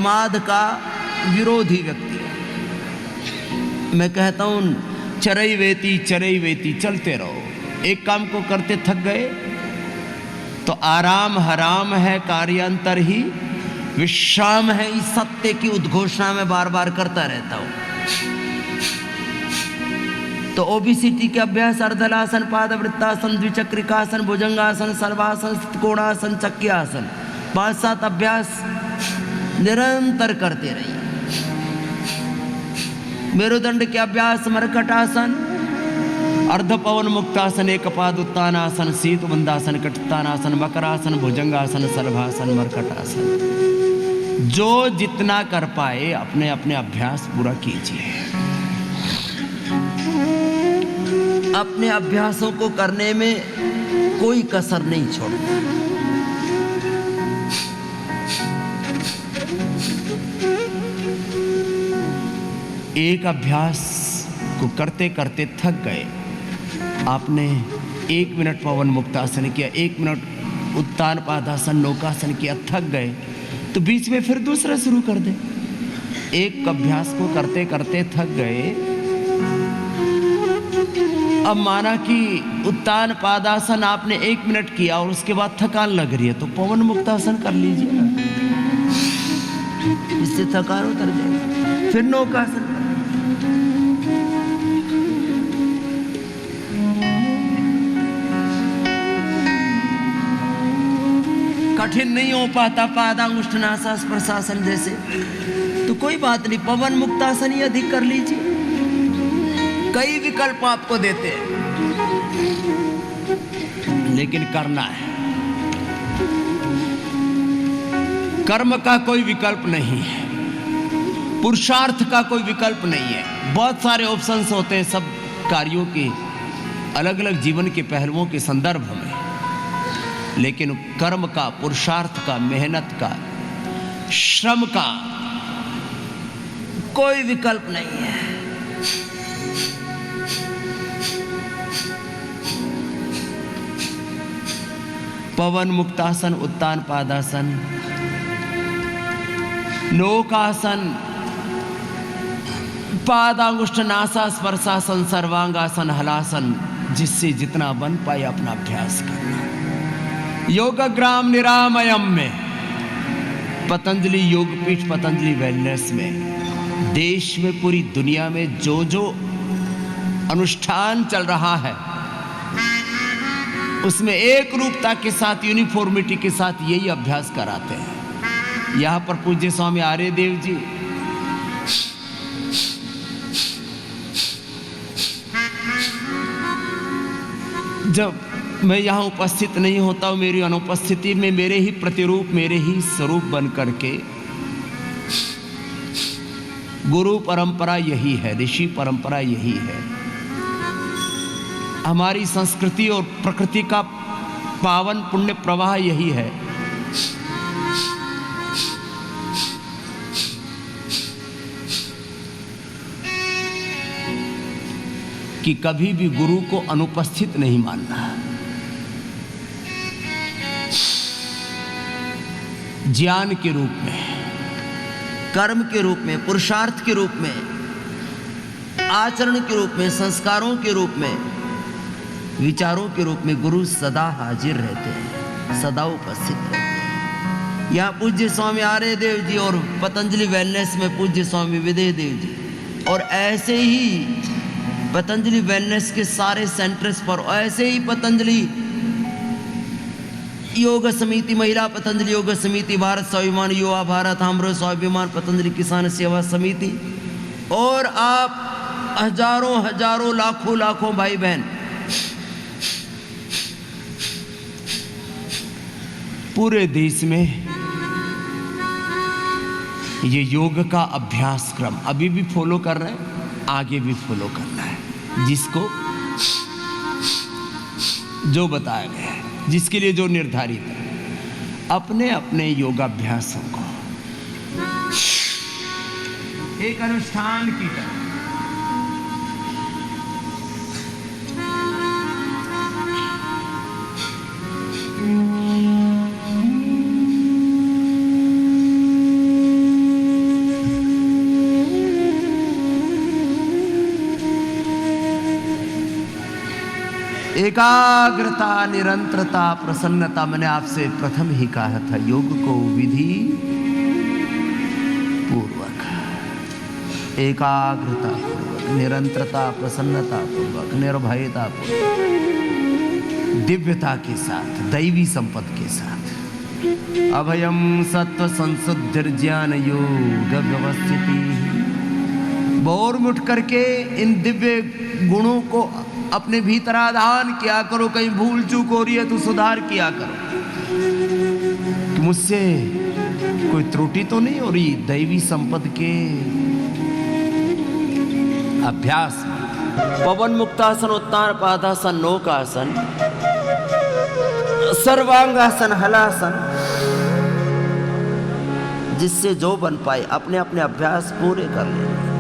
प्रमाद का विरोधी व्यक्ति है। मैं कहता हूं चरई वेती चलते रहो। एक काम को करते थक गए तो आराम हराम है, कार्यांतर ही विश्राम है, इस सत्य की उद्घोषणा में बार बार करता रहता हूं। तो ओबीसीटी के अभ्यास अर्धलासन, पादवृत्तासन, द्विचक्रिकासन, भुजंगासन, सर्वासन, कोणासन, चक्रियासन, 5-7 अभ्यास निरंतर करते रहिए। मेरुदंड के अभ्यास मरकटासन, अर्ध पवन मुक्तासन, एक पाद उत्तानासन, शीत बंदासन, कटत्तानासन, मकरासन, भुजंगासन, सर्वासन, मरकटासन। जो जितना कर पाए अपने अपने अभ्यास पूरा कीजिए। अपने अभ्यासों को करने में कोई कसर नहीं छोड़ना। एक अभ्यास को करते करते थक गए, आपने 1 मिनट पवन मुक्तासन किया, 1 मिनट उत्तान पादासन नौकासन किया, थक गए तो बीच में फिर दूसरा शुरू कर दे। एक अभ्यास को करते करते थक गए, अब माना कि उत्तान पादासन आपने 1 मिनट किया और उसके बाद थकान लग रही है तो पवन मुक्तासन कर लीजिए ना, इससे थकान उतर जाएगी। फिर नौकासन, कठिन नहीं हो पाता पादांगुष्ठनासा स्पर्शासन जैसे, तो कोई बात नहीं, पवन मुक्तासन ही अधिक कर लीजिए। कई विकल्प आपको देते हैं, लेकिन करना है। कर्म का कोई विकल्प नहीं है, पुरुषार्थ का कोई विकल्प नहीं है। बहुत सारे ऑप्शंस होते हैं सब कार्यों के, अलग अलग जीवन के पहलुओं के संदर्भ में, लेकिन कर्म का, पुरुषार्थ का, मेहनत का, श्रम का कोई विकल्प नहीं है। पवन मुक्तासन, उत्तान पादासन, नौकासन, पादांगुष्ठ नासा स्पर्शासन, सर्वांगासन, हलासन, जिससे जितना बन पाए अपना अभ्यास करना। योगग्राम निरामयम में, पतंजलि योगपीठ, पतंजलि वेलनेस में, देश में पूरी दुनिया में जो जो अनुष्ठान चल रहा है उसमें एक रूपता के साथ, यूनिफॉर्मिटी के साथ यही अभ्यास कराते हैं। यहाँ पर पूज्य स्वामी आर्यदेव जी जब मैं यहाँ उपस्थित नहीं होता हूँ, मेरी अनुपस्थिति में मेरे ही प्रतिरूप, मेरे ही स्वरूप बन करके, गुरु परंपरा यही है, ऋषि परंपरा यही है, हमारी संस्कृति और प्रकृति का पावन पुण्य प्रवाह यही है कि कभी भी गुरु को अनुपस्थित नहीं मानना। ज्ञान के रूप में, कर्म के रूप में, पुरुषार्थ के रूप में, आचरण के रूप में, संस्कारों के रूप में, विचारों के रूप में गुरु सदा हाजिर रहते हैं, सदा उपस्थित रहते हैं। यहाँ पूज्य स्वामी आर्यदेव जी और पतंजलि वेलनेस में पूज्य स्वामी विदय देव जी, और ऐसे ही पतंजलि वेलनेस के सारे सेंटर्स पर, ऐसे ही पतंजलि योग समिति, महिला पतंजलि योग समिति, भारत स्वाभिमान युवा भारत, हमरो स्वाभिमान, पतंजलि किसान सेवा समिति, और आप हजारों हजारों लाखों लाखों भाई बहन पूरे देश में ये योग का अभ्यास क्रम अभी भी फॉलो कर रहे हैं, आगे भी फॉलो करना है, जिसको जो बताया गया है, जिसके लिए जो निर्धारित है, अपने अपने योगाभ्यासों को एक अनुष्ठान की तरह एकाग्रता, निरंतरता, प्रसन्नता। मैंने आपसे प्रथम ही कहा था, योग को विधि पूर्वक, एकाग्रता पूर्वक, निरंतरता, प्रसन्नता पूर्वक, निर्भयता पूर्वक, दिव्यता के साथ, दैवी संपत्ति के साथ। अभयम सत्व संशुद्धिर्ज्ञान योग व्यवस्थिति। भोर में उठ करके इन दिव्य गुणों को अपने भीतर आधान किया करो। कहीं भूल चूक हो रही है तो सुधार किया करो कि मुझसे कोई त्रुटि तो नहीं हो रही। दैवी संपत्ति के अभ्यास, पवन मुक्तासन, उत्तान पादासन, नौकासन, सर्वांगासन, हलासन, जिससे जो बन पाए अपने अपने अभ्यास पूरे कर ले।